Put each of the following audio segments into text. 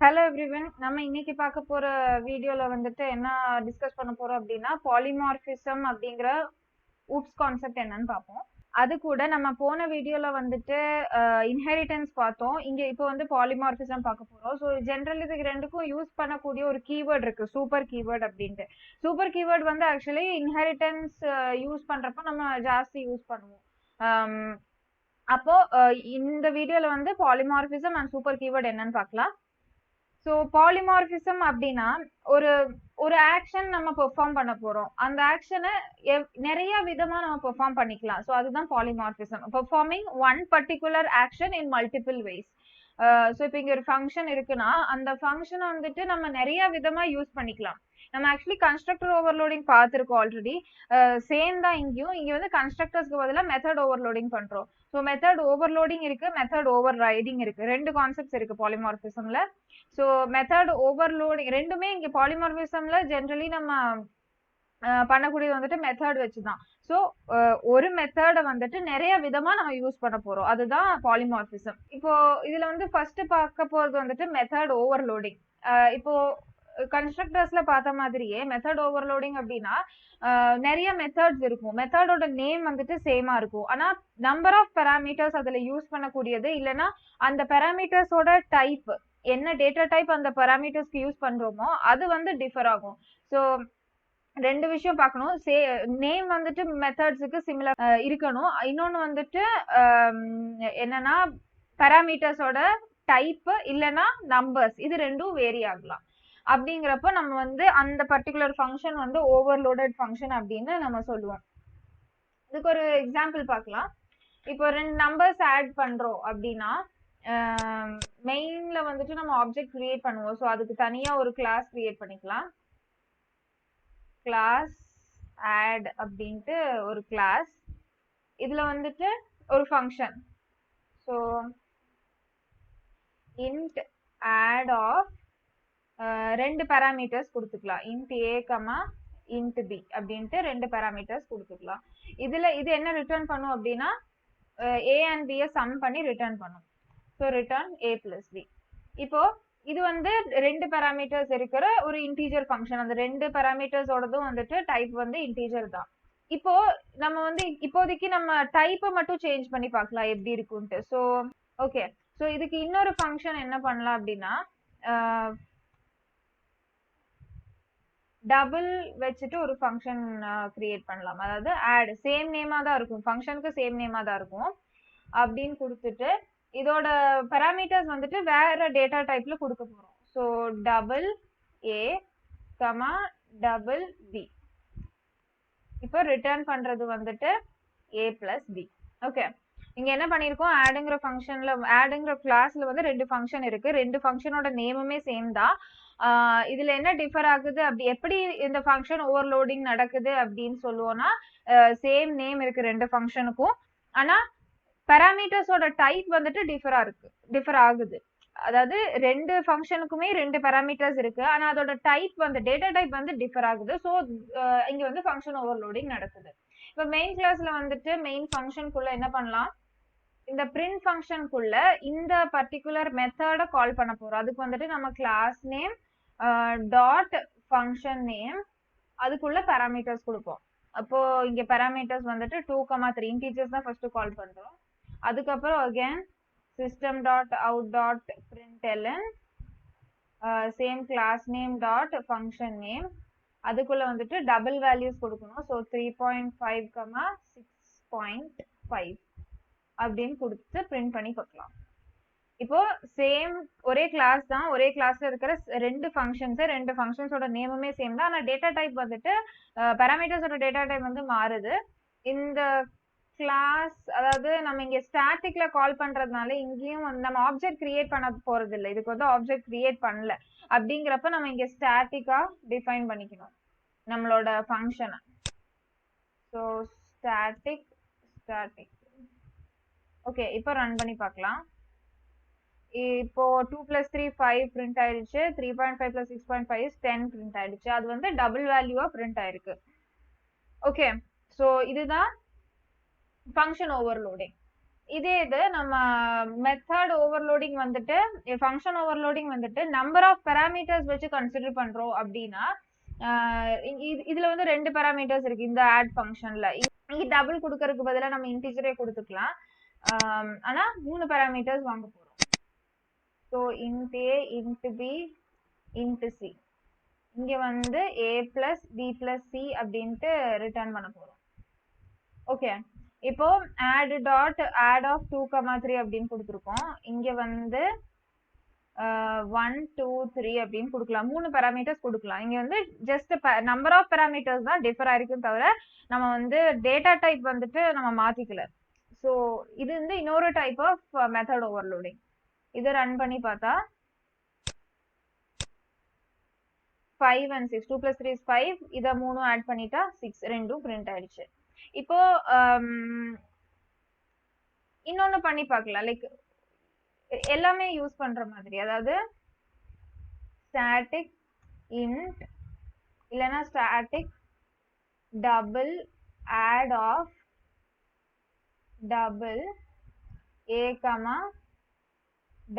Hello everyone. நம்ம இன்னைக்கு பார்க்க போற வீடியோல வந்துட்டு என்ன டிஸ்கஸ் பண்ண போறோம் அப்படின்னா பாலிமார்பிசம் அப்படிங்கிற ஊப்ஸ் கான்செப்ட் என்னன்னு பார்ப்போம். அது கூட நம்ம போன வீடியோல வந்துட்டு இன்ஹெரிட்டன்ஸ் பார்த்தோம். இங்க இப்போ வந்து பாலிமார்பிசம் பார்க்க போறோம். ஸோ ஜென்ரல் இதுக்கு ரெண்டுக்கும் யூஸ் பண்ணக்கூடிய ஒரு கீவேர்ட் இருக்கு, சூப்பர் கீவேர்ட் அப்படின்ட்டு. சூப்பர் கீவேர்ட் வந்து ஆக்சுவலி இன்ஹெரிட்டன்ஸ் யூஸ் பண்றப்ப நம்ம ஜாஸ்தி யூஸ் பண்ணுவோம். அப்போ இந்த வீடியோல வந்து பாலிமார்பிசம் அண்ட் சூப்பர் கீவேர்ட் என்னன்னு பார்க்கலாம். ஸோ பாலிமார்பிசம் அப்படின்னா ஒரு ஒரு ஆக்ஷன் நம்ம பெர்ஃபார்ம் பண்ண போறோம். அந்த ஆக்ஷனை நிறைய விதமா நம்ம பெர்ஃபார்ம் பண்ணிக்கலாம். ஸோ அதுதான் polymorphism, performing one particular action in multiple ways. So இப்போ இங்க ஒரு ஃபங்க்ஷன் இருக்குன்னா அந்த ஃபங்க்ஷனை வந்துட்டு நம்ம நிறைய விதமா யூஸ் பண்ணிக்கலாம். நம்ம ஆக்சுவலி கன்ஸ்ட்ரக்டர் ஓவர்லோடிங் பார்த்துருக்கோம் ஆல்ரெடி. சேம் தான் இங்கேயும். இங்க வந்து கன்ஸ்ட்ரக்டர்ஸ்க்கு பதிலாக மெத்தட் ஓவர்லோடிங் பண்றோம். ஸோ மெத்தட் ஓவர்லோடிங் இருக்கு, மெத்தட் ஓவர் ரைடிங் இருக்கு. ரெண்டு கான்செப்ட்ஸ் இருக்கு பாலிமார்பிசம்ல. ஸோ மெத்தட் ஓவர்லோடிங் ரெண்டுமே இங்க பாலிமார்பிசம்ல ஜென்ரலி நம்ம பண்ணக்கூடியது வந்துட்டு மெத்தட் வச்சுதான். ஸோ ஒரு மெத்தடை வந்துட்டு நிறைய விதமா நம்ம யூஸ் பண்ண போறோம், அதுதான் பாலிமார்பிசம். இப்போ இதுல வந்து ஃபர்ஸ்ட் பார்க்க போறது வந்துட்டு மெத்தட் ஓவர்லோடிங். இப்போ கன்ஸ்ட்ரக்டர்ஸ்ல பார்த்த மாதிரியே மெத்தட் ஓவர்லோடிங் அப்படின்னா நிறைய மெத்தட்ஸ் இருக்கும். மெத்தடோட நேம் வந்துட்டு சேமா இருக்கும், ஆனா நம்பர் ஆஃப் பெராமீட்டர்ஸ் அதுல யூஸ் பண்ணக்கூடியது இல்லைன்னா அந்த பெராமீட்டர்ஸோட டைப், என்ன டேட்டா டைப் அந்த பெராமீட்டர்ஸ்க்கு யூஸ் பண்றோமோ அது வந்து டிஃபர் ஆகும். ஸோ ரெண்டு விஷயம் பார்க்கணும். நேம் வந்துட்டு மெத்தட்ஸுக்கு சிமிலர் இருக்கணும். இன்னொன்னு வந்துட்டு என்னன்னா பெராமீட்டர்ஸோட டைப் இல்லைன்னா நம்பர்ஸ், இது ரெண்டும் வேரி ஆகலாம். அப்படிங்கிறப்ப நம்ம வந்து அந்த பர்டிகுலர் ஃபங்க்ஷன் வந்து ஓவர்லோடட் ஃபங்க்ஷன் அப்படின்னு நம்ம சொல்லுவோம். இதுக்கு ஒரு எக்ஸாம்பிள் பார்க்கலாம். இப்போ ரெண்டு நம்பர்ஸ் ஆட் பண்றோம் அப்படின்னா மெயின்ல வந்துட்டு நம்ம ஆப்ஜெக்ட் கிரியேட் பண்ணுவோம். ஸோ அதுக்கு தனியா ஒரு கிளாஸ் கிரியேட் பண்ணிக்கலாம். கிளாஸ் ஆட் அப்படின்ட்டு ஒரு கிளாஸ். இதுல வந்துட்டு ஒரு function. So int add of ரெண்டு பேராமீட்டர்ஸ் கொடுத்துக்கலாம். Int a comma int b அப்படின்ட்டு ரெண்டு பேராமீட்டர்ஸ் கொடுத்துக்கலாம். இதுல இது என்ன ரிட்டர்ன் பண்ணும் அப்படின்னா ஏ அண்ட் பியை சம் பண்ணி ரிட்டர்ன் பண்ணும். ஸோ ரிட்டர்ன் ஏ பிளஸ் பி. இப்போ இது வந்து ரெண்டு பேராமீட்டர்ஸ் இருக்கிற ஒரு இன்டீஜர் ஃபங்க்ஷன். அந்த ரெண்டு பேராமீட்டர்ஸோடதும் வந்துட்டு டைப் வந்து இன்டீஜர் தான். இப்போ நம்ம வந்து இப்போதைக்கு நம்ம டைப்பை மட்டும் சேஞ்ச் பண்ணி பார்க்கலாம் எப்படி இருக்குன்ட்டு. ஸோ ஓகே, ஸோ இதுக்கு இன்னொரு ஃபங்க்ஷன் என்ன பண்ணலாம் அப்படின்னா டபுள் வச்சுட்டு ஒரு ஃபங்க்ஷன் கிரியேட் பண்ணலாம். அதாவது ஆட் சேம் நேமா தான் இருக்கும், ஃபங்க்ஷனுக்கு சேம் நேமா தான் இருக்கும் அப்படின்னு கொடுத்துட்டு இதோட பேராமீட்டர்ஸ் வந்துட்டு வேற டேட்டா டைப்ல கொடுக்க போறோம். So double a comma double b. இப்போ ரிட்டர்ன் பண்றது வந்துட்டு ஏ பிளஸ் பி. ஓகே, இங்க என்ன பண்ணிருக்கோம், ஆடுங்கிற ஃபங்க்ஷன்ல ஆடுங்கிற கிளாஸ்ல வந்து ரெண்டு ஃபங்க்ஷன் இருக்கு. ரெண்டு ஃபங்க்ஷனோட நேமுமே சேம் தான். இதுல என்ன டிஃபர் ஆகுது, அப்படி எப்படி இந்த ஃபங்க்ஷன் ஓவர்லோடிங் நடக்குது அப்படின்னு சொல்லுவோம்னா சேம் நேம் இருக்கு ரெண்டு ஃபங்க்ஷனுக்கும், ஆனா பேராமீட்டர்ஸோட டைப் வந்துட்டு டிஃபர் ஆகுது. அதாவது ரெண்டு ஃபங்க்ஷனுக்குமே ரெண்டு பேராமீட்டர்ஸ் இருக்கு, ஆனா அதோட டைப் வந்து டேட்டா டைப் வந்து டிஃபர் ஆகுது. ஸோ இங்க வந்து ஃபங்க்ஷன் ஓவர்லோடிங் நடக்குது. இப்போ மெயின் கிளாஸ்ல வந்துட்டு மெயின் ஃபங்க்ஷனுக்குள்ள என்ன பண்ணலாம், இந்த பிரிண்ட் ஃபங்க்ஷனுக்குள்ள இந்த பர்டிகுலர் மெத்தட கால் பண்ண போறோம். அதுக்கு வந்துட்டு நம்ம class name dot function name, அதுக்குள்ள பேராமீட்டர்ஸ் கொடுப்போம். அப்போ இங்க பேராமீட்டர்ஸ் வந்துட்டு 2,3 இன்டீஜர்ஸ் தான் ஃபர்ஸ்ட் கால் பண்றோம். அதுக்கப்புறம் again system dot out dot println same class name dot function name, அதுக்குள்ள வந்துட்டு டபுள் வேல்யூஸ் கொடுக்கணும். ஸோ 3.5 கமா 6.5 அப்படின்னு கொடுத்து பிரிண்ட் பண்ணி பார்க்கலாம். இப்போ சேம் ஒரே கிளாஸ் தான், ஒரே கிளாஸ்ல இருக்கிற ரெண்டு ஃபங்க்ஷன்ஸோட நேமுமே சேம் தான், ஆனா டேட்டா டைப் வந்துட்டு பேராமீட்டர்ஸோட டேட்டா டைப் வந்து மாறுது. இந்த கிளாஸ் அதாவது நம்ம இங்க ஸ்டாட்டிக்ல கால் பண்றதுனால இங்கேயும் வந்து நம்ம ஆப்ஜெக்ட் கிரியேட் பண்ண போறது இல்லை, இதுக்கு வந்து ஆப்ஜெக்ட் கிரியேட் பண்ணல. அப்படிங்கிறப்ப நம்ம இங்க ஸ்டாட்டிக்கா டிஃபைன் பண்ணிக்கணும் நம்மளோட ஃபங்க்ஷனை. So static. ஓகே, இப்போ ரன் பண்ணி பார்க்கலாம். இப்போ 2 + 3 5 பிரிண்ட் ஆயிடுச்சு. 3.5 + 6.5 is 10 பிரிண்ட் ஆயிடுச்சு. அது வந்து டபுள் வேல்யூவா பிரிண்ட் ஆயிருக்கு. ஓகே, ஸோ இதுதான் ஃபங்க்ஷன் ஓவர்லோடிங். இதே இது நம்ம மெத்தட் ஓவர்லோடிங் வந்துட்டு ஃபங்க்ஷன் ஓவர்லோடிங் வந்துட்டு நம்பர் ஆஃப் பாராமீட்டர்ஸ் வச்சு கன்சிடர் பண்றோம் அப்படின்னா இதுல வந்து 2 பாராமீட்டர்ஸ் இருக்கு இந்த ஆட் ஃபங்க்ஷன்ல. இங்க டபுள் கொடுக்கறதுக்கு பதிலா நம்ம இன்டிஜரே கொடுத்துக்கலாம். ஆனா 3 பாராமீட்டர்ஸ் வாங்க போறோம். So int a, int b, int c. இங்க வந்து a plus b plus c அப்படின்ட்டு ரிட்டர்ன் பண்ண போறோம். ஓகே, இப்போ add dot add of 2, 3 அப்படின்னு கொடுத்துருக்கோம். இங்க வந்து 1, 2, 3 அப்படின்னு கொடுக்கலாம். 3 பாராமீட்டர்ஸ் கொடுக்கலாம். இங்க வந்து ஜஸ்ட் நம்பர் ஆஃப் பாராமீட்டர்ஸ் தான் டிஃபர் ஆயிருக்கும் தவிர நம்ம வந்து டேட்டா டைப் வந்துட்டு நம்ம மாத்திக்கல. ஸோ இது வந்து இன்னொரு டைப் ஆஃப் மெத்தட் ஓவர்லோடிங். இதை ரன் பண்ணி பார்த்தா 5 and 6, 2 plus 3 is 5. இதை 3 ஆட் பண்ணிட்டா 6, ரெண்டும் பிரிண்ட் ஆயிடுச்சு. இப்போ இன்னொன்னு பண்ணி பார்க்கலாம். லைக் எல்லாமே யூஸ் பண்ற மாதிரி, அதாவது ஸ்டாட்டிக் இன்ட் இல்லைன்னா static double add of double a,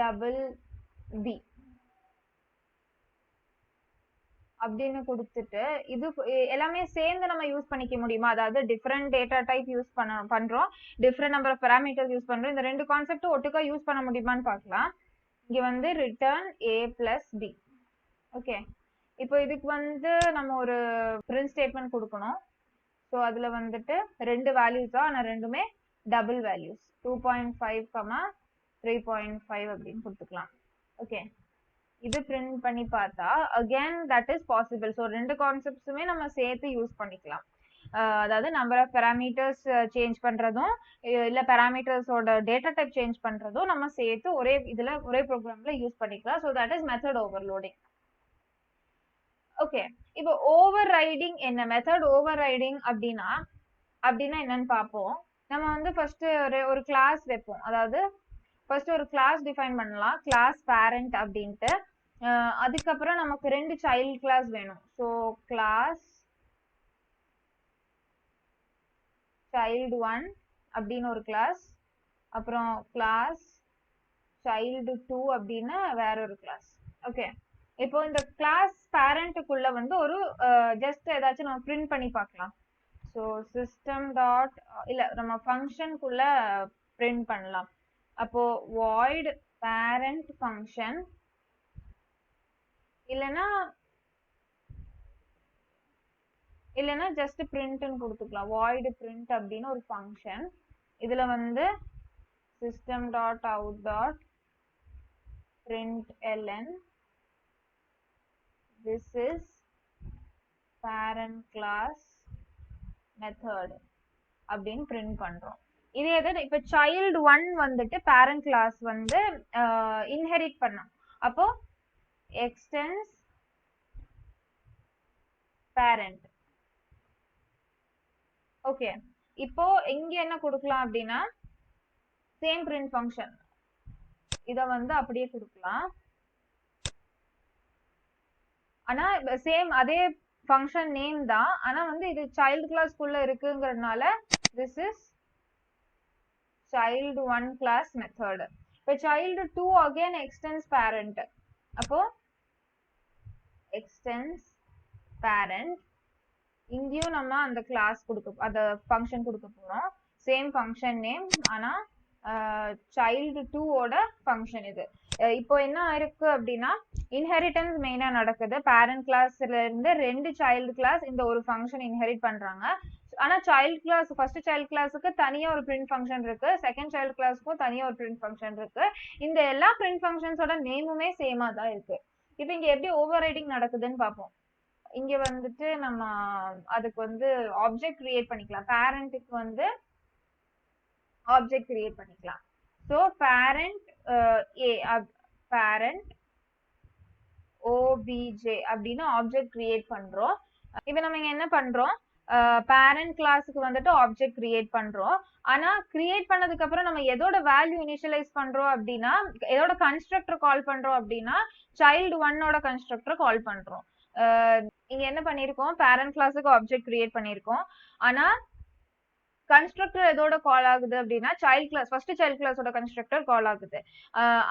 double b அப்படின்னு கொடுத்துட்டு இது எல்லாமே சேர்ந்து நம்ம யூஸ் பண்ணிக்க முடியுமா? அதாவது டிஃப்ரெண்ட் டேட்டா டைப் யூஸ் பண்றோம், different number of parameters use பண்றோம். இந்த ரெண்டு கான்செப்ட் ஒட்டுக்கா யூஸ் பண்ண முடியுமான்னு பார்க்கலாம். இங்க வந்து return a plus b. Okay, இப்போ இதுக்கு வந்து நம்ம ஒரு பிரிண்ட் ஸ்டேட்மெண்ட் கொடுக்கணும். ஸோ அதுல வந்துட்டு 2 வேல்யூஸ் தான், ஆனா ரெண்டுமே டபுள் வேல்யூஸ், 2.5, 3.5 அப்படின்னு கொடுத்துக்கலாம். ஓகே, இது பிரிண்ட் பண்ணி பார்த்தா again that is possible. So ரெண்டு கான்செப்ட்ஸுமே நம்ம சேர்த்து யூஸ் பண்ணிக்கலாம். அதாவது நம்பர் ஆஃப் பாராமீட்டர்ஸ் சேஞ்ச் பண்றதும் இல்ல பாராமீட்டர்ஸோட டேட்டா டைப் சேஞ்ச் பண்றதும் நம்ம சேர்த்து ஒரே இதுல ஒரே ப்ரோக்ராம்ல யூஸ் பண்ணிக்கலாம். So that is method overloading. Okay, இப்போ ஓவர் ரைடிங் என்ன? மெத்தட் ஓவர் ரைடிங் அப்படின்னா என்னன்னு பார்ப்போம். நம்ம வந்து ஃபர்ஸ்ட் ஒரு கிளாஸ் வைப்போம். அதாவது ஃபர்ஸ்ட் ஒரு கிளாஸ் டிஃபைன் பண்ணலாம், கிளாஸ் பேரண்ட் அப்படின்ட்டு. அதுக்கப்புறம் நமக்கு 2 சைல்ட் கிளாஸ் வேணும். ஸோ கிளாஸ் child 1 அப்படின்னு ஒரு கிளாஸ், அப்புறம் கிளாஸ் child 2 அப்படின்னு வேற ஒரு கிளாஸ். ஓகே, இப்போ இந்த கிளாஸ் பேரண்ட்டுக்குள்ள வந்து ஒரு ஜஸ்ட் ஏதாச்சும் நம்ம பிரிண்ட் பண்ணி பார்க்கலாம். ஸோ சிஸ்டம் டாட் இல்ல நம்ம ஃபங்க்ஷனுக்குள்ள பிரிண்ட் பண்ணலாம். அப்போ void parent function இல்லைன்னா ஜஸ்ட் பிரிண்ட்னு கொடுத்துக்கலாம். void print அப்படின்னு ஒரு ஃபங்க்ஷன். இதுல வந்து system dot out dot println this is parent class method அப்படின்னு பிரிண்ட் பண்றோம். இதே இது இப்ப child 1 வந்துட்டு parent class வந்து inherit பண்ணோம். அப்போ extends parent. ஓகே, இப்போ இங்க என்ன கொடுக்கலாம் அப்படின்னா சேம் பிரிண்ட் ஃபங்க்ஷன் இத வந்து அப்படியே கொடுக்கலாம். ஆனா சேம் அதே ஃபங்க்ஷன் நேம் தான், ஆனா வந்து இது child class குள்ள இருக்குங்கிறதுனால this is child 1 class method. இப்போ child 2 again extends parent. அப்போ extends parent. இங்கேயும் நம்ம அந்த கிளாஸ் அந்த ஃபங்க்ஷன் கொடுக்க போறோம். சேம் ஃபங்க்ஷன் நேம், ஆனா child 2 ஓட ஃபங்க்ஷன் இது. இப்போ என்ன இருக்கு அப்படின்னா இன்ஹெரிட்டன்ஸ் மெயினா நடக்குது. பேரண்ட் கிளாஸ்ல இருந்து 2 சைல்டு கிளாஸ் இந்த ஒரு ஃபங்க்ஷன் இன்ஹெரிட் பண்றாங்க. ஆனா சைல்ட் கிளாஸ் ஃபர்ஸ்ட் சைல்ட் கிளாஸுக்கு தனியா ஒரு பிரிண்ட் ஃபங்க்ஷன் இருக்கு, செகண்ட் சைல்ட் கிளாஸுக்கும் தனியா ஒரு பிரிண்ட் ஃபங்க்ஷன் இருக்கு. இந்த எல்லா பிரிண்ட் ஃபங்க்ஷன்ஸோட நேமுமே சேமா தான் இருக்கு. இப்போ இங்க எப்படி ஓவர் ரைடிங் நடக்குதுன்னு பார்ப்போம். இங்க வந்துட்டு நம்ம அதுக்கு வந்து ஆப்ஜெக்ட் கிரியேட் பண்ணிக்கலாம். பேரண்ட்டுக்கு வந்து ஆப்ஜெக்ட் கிரியேட் பண்ணிக்கலாம். ஸோ பேரண்ட் பேரண்ட் obj அப்படின்னு ஆப்ஜெக்ட் கிரியேட் பண்றோம். இப்போ நம்ம இங்க என்ன பண்றோம், பேரண்ட் கிளாஸுக்கு வந்துட்டு ஆப்ஜெக்ட் கிரியேட் பண்றோம். ஆனா கிரியேட் பண்ணதுக்கு அப்புறம் நம்ம எதோட வேல்யூ இனிஷியலைஸ் பண்றோம் அப்படின்னா, எதோட கன்ஸ்ட்ரக்டர் கால் பண்றோம் அப்படின்னா child 1 ஓட கன்ஸ்ட்ரக்டர் கால் பண்றோம். இங்க என்ன பண்ணிருக்கோம், பேரண்ட் கிளாஸுக்கு ஆப்ஜெக்ட் கிரியேட் பண்ணிருக்கோம். ஆனா கன்ஸ்ட்ரக்டர் எதோட கால் ஆகுது அப்படின்னா சைல்ட் கிளாஸ், ஃபர்ஸ்ட் சைல்ட் கிளாஸோட கன்ஸ்ட்ரக்டர் கால் ஆகுது.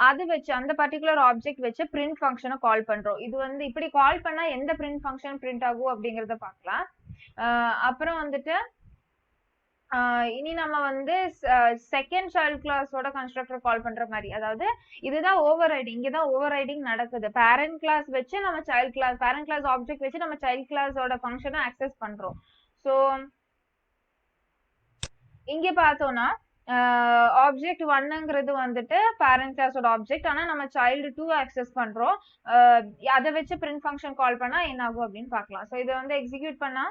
அது வச்சு அந்த பர்டிகுலர் ஆப்ஜெக்ட் வச்சு பிரிண்ட் ஃபங்க்ஷனை கால் பண்றோம். இது வந்து இப்படி கால் பண்ணா எந்த பிரிண்ட் ஃபங்க்ஷன் பிரிண்ட் ஆகும் அப்படிங்கறத பார்க்கலாம். அப்புறம் வந்துட்டு இனி நம்ம வந்து செகண்ட் சைல்ட் கிளாஸோட கன்ஸ்ட்ரக்டர் கால் பண்ற மாதிரி, அதாவது இதுதான் ஓவர் ரைடிங், இங்கதான் ஓவர் ரைடிங் நடக்குது. பேரண்ட் கிளாஸ் வச்சு நம்ம child class, parent class object வச்சு நம்ம சைல்ட் கிளாஸோட ஃபங்க்ஷனை ஆக்சஸ் பண்றோம். ஸோ இங்க பார்த்தோம்னா ஆப்ஜெக்ட் 1ங்கிறது வந்துட்டு பேரண்ட் கிளாஸோட ஆப்ஜெக்ட், ஆனா நம்ம சைல்டு 2 ஆக்சஸ் பண்றோம். அதை வச்சு பிரிண்ட் ஃபங்க்ஷன் கால் பண்ணா என்ன ஆகும் அப்படின்னு பார்க்கலாம். ஸோ இதை வந்து எக்ஸிக்யூட் பண்ணா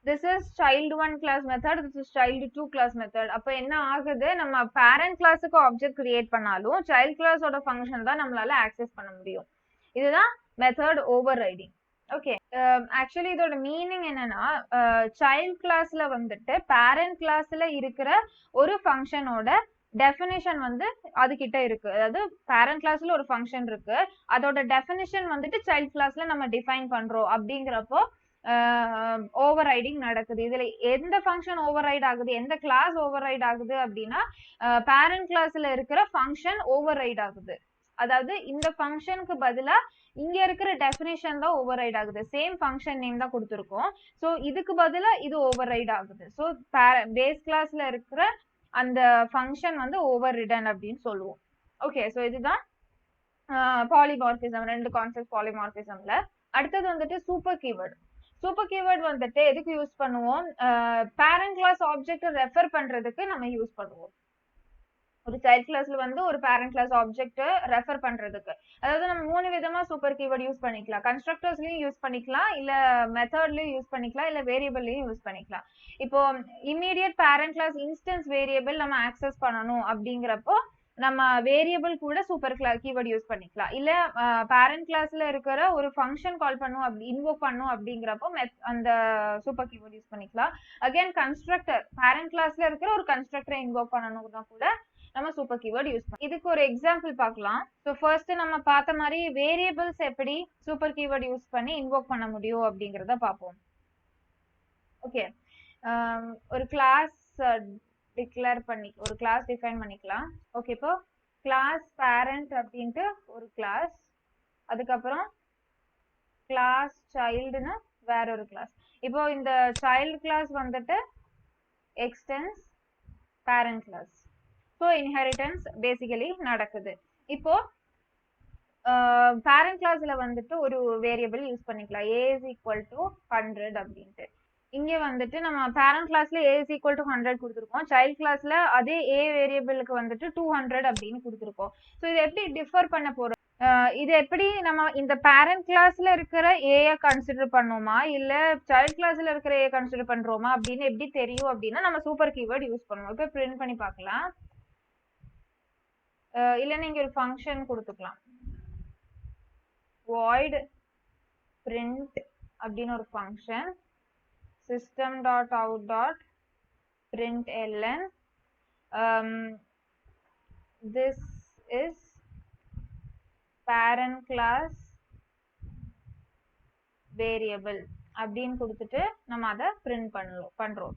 this is child 1 class method, this is child 2 class method. அப்ப என்ன ஆகுது, நம்ம parent classக்கு ஆப்ஜெக்ட் கிரியேட் பண்ணாலும் child classோட ஃபங்க்ஷன் தான் நம்மளால ஆக்சஸ் பண்ண முடியும். இதுதான் method over riding. Okay, actually இதோட மீனிங் என்னன்னா, சைல்ட் கிளாஸ்ல வந்துட்டு பேரண்ட் கிளாஸ்ல இருக்கிற ஒரு ஃபங்க்ஷனோட டெஃபினிஷன் வந்து அது கிட்ட இருக்கு. அதாவது பேரண்ட் கிளாஸ்ல ஒரு ஃபங்க்ஷன் இருக்கு, அதோட டெஃபினிஷன் வந்துட்டு சைல்ட் கிளாஸ்ல நம்ம டிஃபைன் பண்றோம். அப்படிங்கிறப்போ ஓவர் ரைடிங் நடக்குது. இதுல எந்த ஃபங்க்ஷன் ஓவர் ரைட் ஆகுது, எந்த கிளாஸ் ஓவர் ரைட் ஆகுது அப்படின்னா பேரண்ட் கிளாஸ்ல இருக்கிற ஃபங்க்ஷன் ஓவர் ரைட் ஆகுது. அதாவது இந்த ஃபங்க்ஷனுக்கு பதிலா இங்க இருக்கிற டெஃபினிஷன் தான் ஓவர் ரைட் ஆகுது. சேம் ஃபங்க்ஷன் நேம் தான் கொடுத்துருக்கோம். ஸோ இதுக்கு பதிலா இது ஓவர் ரைட் ஆகுது. ஸோ பேஸ் கிளாஸ்ல இருக்கிற அந்த ஃபங்க்ஷன் வந்து ஓவர் ரிடன் அப்படின்னு சொல்லுவோம். ஓகே, ஸோ இதுதான் பாலிமார்பிசம், ரெண்டு கான்செப்ட் பாலிமார்பிசம்ல. அடுத்தது வந்துட்டு சூப்பர் கீவேர்டு. சூப்பர் கீவேர்ட் வந்துட்டு எதுக்கு யூஸ் பண்ணுவோம், பேரண்ட் கிளாஸ் ஆப்ஜெக்ட் ரெஃபர் பண்றதுக்கு நம்ம யூஸ் பண்ணுவோம். ஒரு சைல்ட் கிளாஸ்ல வந்து ஒரு பேரண்ட் கிளாஸ் ஆப்ஜெக்ட் ரெஃபர் பண்றதுக்கு, அதாவது நம்ம 3 விதமா சூப்பர் கீவேர்ட் யூஸ் பண்ணிக்கலாம். கன்ஸ்ட்ரக்டர்ஸ்லயும் யூஸ் பண்ணிக்கலாம், இல்ல மெத்தட்லயும் யூஸ் பண்ணிக்கலாம், இல்ல வேரியபிள்லயும் யூஸ் பண்ணிக்கலாம். இப்போ immediate parent class instance variable நம்ம ஆக்சஸ் பண்ணணும் அப்படிங்கிறப்போ நம்ம வேரியபிள் கூட சூப்பர் கீவேர்ட் யூஸ் பண்ணிக்கலாம். இல்ல பேரண்ட் கிளாஸ்ல இருக்கிற ஒரு ஃபங்க்ஷன் கால் பண்ணும், அப்படி இன்வோக் பண்ணும் அப்படிங்கிறப்போ அந்த சூப்பர் கீவேர்ட் யூஸ் பண்ணிக்கலாம். அகைன் கன்ஸ்ட்ரக்டர், பேரண்ட் கிளாஸ்ல இருக்கிற ஒரு கன்ஸ்ட்ரக்டரை இன்வோக் பண்ணணும்னா கூட நம்ம சூப்பர் கீவேர்ட் யூஸ் பண்ணலாம். இதுக்கு ஒரு எக்ஸாம்பிள் பார்க்கலாம். ஸோ ஃபர்ஸ்ட் நம்ம பார்த்த மாதிரி வேரியபிள்ஸ் எப்படி சூப்பர் கீவேர்ட் யூஸ் பண்ணி இன்வோக் பண்ண முடியும் அப்படிங்கிறத பார்ப்போம். ஓகே, ஒரு கிளாஸ் டிக்ளேர் பண்ணி ஒரு கிளாஸ் டிஃபைன் பண்ணிக்கலாம். ஓகே, இப்போ கிளாஸ் பேரண்ட் அப்படின்ட்டு ஒரு கிளாஸ், அதுக்கப்புறம் கிளாஸ் சைல்டுன்னு வேற ஒரு கிளாஸ். இப்போ இந்த சைல்டு கிளாஸ் வந்துட்டு extends parent class. So inheritance basically நடக்குது. இப்போ பேரண்ட் கிளாஸ்ல வந்துட்டு ஒரு வேரியபிள் யூஸ் பண்ணிக்கலாம், a is equal to 100 அப்படின்ட்டு. இங்க வந்துட்டு நம்ம பேரண்ட் கிளாஸ்ல a is equal to 100 கொடுத்துருக்கோம், சைல்ட் கிளாஸ்ல அதே a வேரியபிளுக்கு வந்துட்டு 200 அப்படின்னு கொடுத்துருக்கோம். ஸோ இது எப்படி டிஃபர் பண்ண போறோம், இது எப்படி நம்ம இந்த பேரண்ட் கிளாஸ்ல இருக்கிற a கன்சிடர் பண்ணோமா இல்ல சைல்ட் கிளாஸ்ல இருக்கிற a கன்சிடர் பண்றோமா அப்படின்னு எப்படி தெரியும் அப்படின்னா நம்ம சூப்பர் கீவேர்ட் யூஸ் பண்ணுவோம். இப்போ பிரிண்ட் பண்ணி பார்க்கலாம். இல்ல நீங்க ஒரு ஃபங்க்ஷன் கொடுத்துக்கலாம், void print அப்படின்னு ஒரு function, system.out.println this is parent class variable அப்படின்னு கொடுத்துட்டு நம்ம அதை பிரிண்ட் பண்றோம்.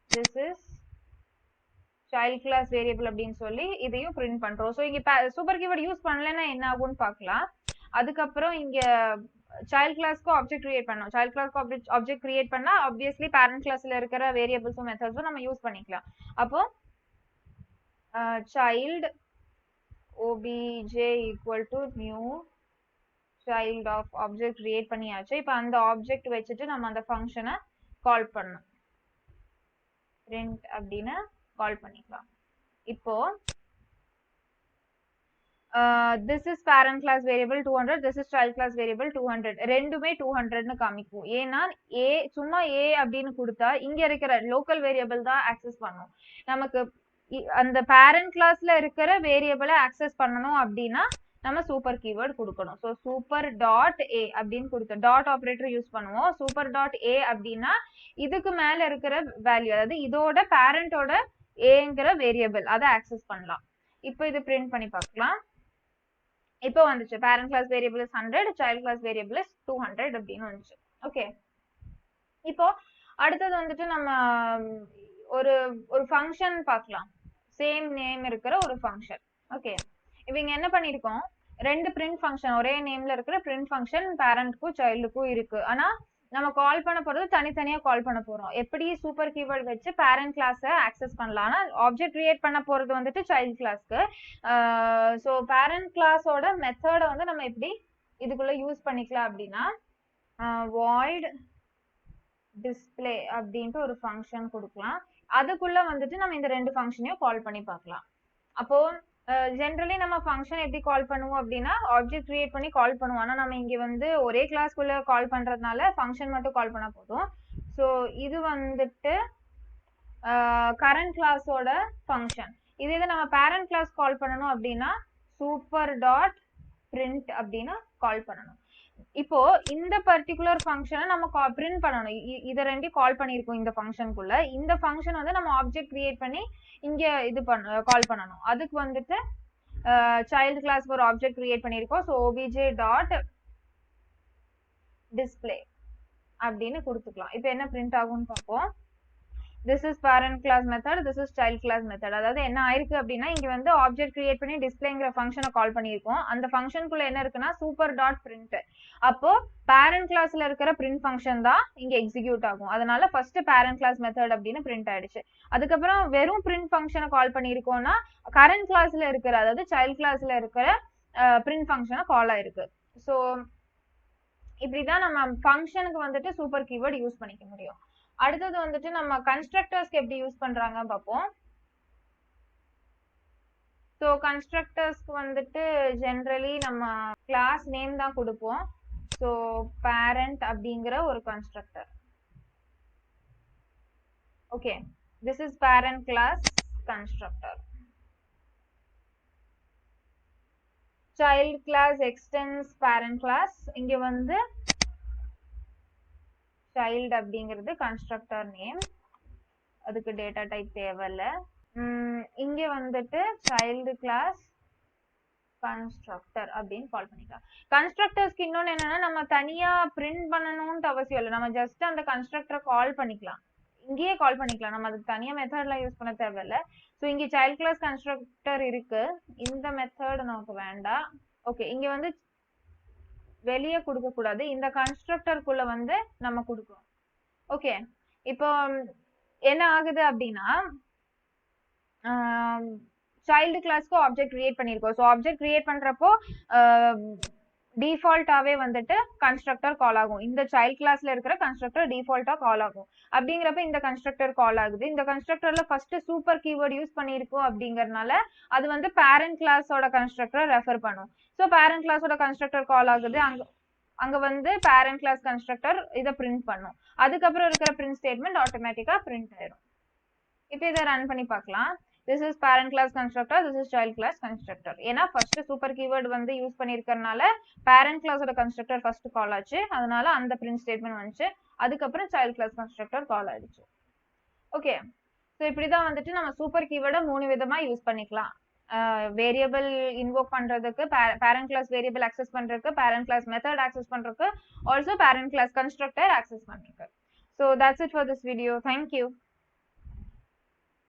this is child class variable அப்படின்னு சொல்லி இதையும் பிரிண்ட் பண்றோம். ஸோ இங்க சூப்பர் கீவேர்ட் யூஸ் பண்ணலன்னா என்ன ஆகும்னு பார்க்கலாம். அதுக்கப்புறம் இங்க சைல்ட் கிளாஸ்க்கு ஆப்ஜெக்ட் கிரியேட் பண்ணோம், சைல்ட் கிளாஸ்க்கு ஆப்ஜெக்ட் கிரியேட் பண்ணா ஆப்வியஸ்லி பேரண்ட் கிளாஸ்ல இருக்கிற வேரியபிள்ஸும் மெத்தட்ஸும் நம்ம யூஸ் பண்ணிக்கலாம். அப்போ child obj equal to new child of object create பண்ணியாச்சு. இப்போ அந்த ஆப்ஜெக்ட் வச்சுட்டு நம்ம அந்த ஃபங்க்ஷனை கால் பண்ணோம், print அப்படின்னு கால் பண்ணிக்கலாம். இப்போ this is parent class variable 200, this is child class variable 200, ரெண்டுமே 200 னு காமிக்கும். ஏன்னா a சும்மா a அப்படின்னு கொடுத்தா இங்க இருக்கிற லோக்கல் வேரியபிள் தான் ஆக்சஸ் பண்ணும். நமக்கு அந்த பேரண்ட் கிளாஸ்ல இருக்கிற வேரியபிளை ஆக்சஸ் பண்ணணும் அப்படின்னா நம்ம சூப்பர் கீவேர்ட் கொடுக்கணும். ஸோ சூப்பர் டாட் ஏ அப்படின்னு கொடுத்தோம், டாட் ஆப்ரேட்டர் யூஸ் பண்ணுவோம். சூப்பர் டாட் ஏ அப்படின்னா இதுக்கு மேல இருக்கிற வேல்யூ, அதாவது இதோட பேரண்டோட ஏங்கிற வேரியபிள் அதை ஆக்சஸ் பண்ணலாம். இப்போ இது பிரிண்ட் பண்ணி பார்க்கலாம். இப்போ வந்துச்சு parent class variable is 100, child class variable is 200 அப்படின்னு வந்துச்சு. ஓகே, இப்போ அடுத்தது வந்துட்டு நம்ம ஒரு ஒரு ஃபங்க்ஷன் பார்க்கலாம். சேம் நேம் இருக்கிற ஒரு ஃபங்க்ஷன். ஓகே, இவங்க என்ன பண்ணிருக்கோம், ரெண்டு பிரிண்ட் ஃபங்க்ஷன், ஒரே நேம்ல இருக்கிற பிரிண்ட் ஃபங்க்ஷன் பேரண்ட்க்கும் சைல்டுக்கும் இருக்கு. ஆனா நம்ம கால் பண்ண போறது தனித்தனியா கால் பண்ண போறோம். எப்படி சூப்பர் கீவேர்ட் வச்சு பேரண்ட் கிளாஸை ஆக்சஸ் பண்ணலாம். ஆனா ஆப்ஜெக்ட் கிரியேட் பண்ண போறது வந்துட்டு சைல்டு கிளாஸ்க்கு. ஸோ பேரண்ட் கிளாஸோட மெத்தடை வந்து நம்ம எப்படி இதுக்குள்ள யூஸ் பண்ணிக்கலாம் அப்படின்னா, void display அப்படின்ட்டு ஒரு ஃபங்க்ஷன் கொடுக்கலாம். அதுக்குள்ள வந்துட்டு நம்ம இந்த ரெண்டு ஃபங்க்ஷனையும் கால் பண்ணி பார்க்கலாம். அப்போ ஜென்ரலி நம்ம ஃபங்க்ஷன் எப்படி கால் பண்ணுவோம் அப்படின்னா, ஆப்ஜெக்ட் கிரியேட் பண்ணி கால் பண்ணுவோம். ஆனா நம்ம இங்க வந்து ஒரே கிளாஸ்க்குள்ள கால் பண்றதுனால ஃபங்க்ஷன் மட்டும் கால் பண்ணா போதும். ஸோ இது வந்துட்டு கரண்ட் கிளாஸோட ஃபங்க்ஷன். இதே நம்ம பேரண்ட் கிளாஸ் கால் பண்ணணும் அப்படின்னா சூப்பர் டாட் பிரிண்ட் அப்படின்னு கால் பண்ணணும். இப்போ இந்த பர்டிகுலர் ஃபங்க்ஷனை நம்ம பிரிண்ட் பண்ணணும். இதை ரெண்டையும் கால் பண்ணியிருக்கோம் இந்த ஃபங்க்ஷனுக்குள்ள. இந்த ஃபங்க்ஷன் வந்து நம்ம ஆப்ஜெக்ட் கிரியேட் பண்ணி இங்க இது கால் பண்ணணும். அதுக்கு வந்துட்டு சைல்டு கிளாஸ்க்கு ஒரு ஆப்ஜெக்ட் கிரியேட் பண்ணியிருக்கோம். ஸோ obj டாட் டிஸ்பிளே அப்படின்னு கொடுத்துக்கலாம். இப்போ என்ன பிரிண்ட் ஆகும்னு பார்ப்போம். this is parent class method, this is child class method. அதாவது என்ன ஆயிருக்கு அப்படின்னா, இங்க வந்து ஆப்ஜெக்ட் கிரியேட் பண்ணி டிஸ்பிளேங்கிற ஃபங்க்ஷனை கால் பண்ணியிருக்கோம். அந்த ஃபங்க்ஷனுக்குள்ள என்ன இருக்குன்னா சூப்பர் டாட் பிரிண்ட். அப்போ பேரண்ட் கிளாஸ்ல இருக்கிற பிரிண்ட் ஃபங்க்ஷன் தான் இங்க எக்ஸிக்யூட் ஆகும். அதனால ஃபர்ஸ்ட் பேரண்ட் கிளாஸ் மெத்தட் அப்படின்னு பிரிண்ட் ஆயிடுச்சு. அதுக்கப்புறம் வெறும் பிரிண்ட் ஃபங்க்ஷனை கால் பண்ணியிருக்கோம்னா கரண்ட் கிளாஸ்ல இருக்கிற, அதாவது சைல்ட் கிளாஸ்ல இருக்கிற பிரிண்ட் ஃபங்க்ஷனை கால் ஆயிருக்கு. ஸோ இப்படிதான் நம்ம ஃபங்க்ஷனுக்கு வந்துட்டு சூப்பர் கீவேர்ட் யூஸ் பண்ணிக்க முடியும். அடுத்தது வந்துட்டு நம்ம கன்ஸ்ட்ரக்டர்ஸ்க்கு எப்படி யூஸ் பண்றாங்க பார்ப்போம். ஸோ கன்ஸ்ட்ரக்டர்ஸ்க்கு வந்துட்டு ஜென்ரலி நம்ம கிளாஸ் நேம் தான் கொடுப்போம். ஸோ பேரண்ட் அப்படிங்கிற ஒரு constructor. Okay, this is parent class constructor. Child class extends parent class. இங்க வந்து சைல்டு அப்படிங்கிறது கன்ஸ்ட்ரக்டர் நேம், அதுக்கு டேட்டா டைப் தேவையில்ல. இங்க வந்துட்டு சைல்டு கிளாஸ் கன்ஸ்ட்ரக்டர் அப்படின்னு கால் பண்ணிக்கலாம். கன்ஸ்ட்ரக்டர்ஸ்க்கு இன்னொன்னு என்னன்னா, நம்ம தனியா பிரிண்ட் பண்ணணும்னு அவசியம் இல்லை. நம்ம ஜஸ்ட் அந்த கன்ஸ்ட்ரக்டரை கால் பண்ணிக்கலாம், இங்கேயே கால் பண்ணிக்கலாம். நம்ம அதுக்கு தனியா மெத்தட்லாம் யூஸ் பண்ண தேவையில்ல. ஸோ இங்க சைல்ட் கிளாஸ் கன்ஸ்ட்ரக்டர் இருக்கு, இந்த மெத்தட் நமக்கு வேண்டாம். ஓகே, இங்க வந்து வெளியே கொடுக்க கூடாது, இந்த கன்ஸ்ட்ரக்டருக்குள்ள வந்து நம்ம கொடுக்கணும். ஓகே, இப்போ என்ன ஆகுது அப்படின்னா, சைல்டு கிளாஸ்க்கு ஆப்ஜெக்ட் கிரியேட் பண்ணிருக்கோம். ஸோ ஆப்ஜெக்ட் கிரியேட் பண்றப்போ டிஃபால்ட்டாவே வந்துட்டு கன்ஸ்ட்ரக்டர் கால் ஆகும். இந்த சைல்ட் கிளாஸ்ல இருக்கிற கன்ஸ்ட்ரக்டர் டிஃபால்ட்டா கால் ஆகும். அப்படிங்கிறப்ப இந்த கன்ஸ்ட்ரக்டர் கால் ஆகுது. இந்த கன்ஸ்ட்ரக்டர்ல ஃபர்ஸ்ட் சூப்பர் கீவேர்ட் யூஸ் பண்ணிருக்கோம் அப்படிங்கறதுனால அது வந்து பேரண்ட் கிளாஸோட கன்ஸ்ட்ரக்டரை ரெஃபர் பண்ணும். ஸோ பேரண்ட் கிளாஸோட கன்ஸ்ட்ரக்டர் கால் ஆகுது, அங்க வந்து பேரண்ட் கிளாஸ் கன்ஸ்ட்ரக்டர் இதை பிரிண்ட் பண்ணும். அதுக்கப்புறம் இருக்கிற பிரிண்ட் ஸ்டேட்மெண்ட் ஆட்டோமேட்டிக்கா பிரிண்ட் ஆயிடும். இப்போ இதை ரன் பண்ணி பார்க்கலாம். this is parent class constructor, this is child class constructor. ஏன்னா ஃபர்ஸ்ட் சூப்பர் கீவேர்ட் வந்து யூஸ் பண்ணிருக்கறனால parent classோட constructor ஃபர்ஸ்ட் கால் ஆச்சு, அதனால அந்த பிரிண்ட் ஸ்டேட்மெண்ட் வந்துச்சு. அதுக்கப்புறம் child class constructor கால் ஆயிடுச்சு. ஓகே, ஸோ இப்படிதான் வந்துட்டு நம்ம சூப்பர் கீவேர்டை 3 விதமா யூஸ் பண்ணிக்கலாம். வேரியபிள் இன்வோக் பண்றதுக்கு, parent class வேரியபிள் ஆக்சஸ் பண்றதுக்கு, parent class மெத்தட் ஆக்சஸ் பண்றதுக்கு, also parent class constructor access பண்றதுக்கு. So that's it for this video. Thank you.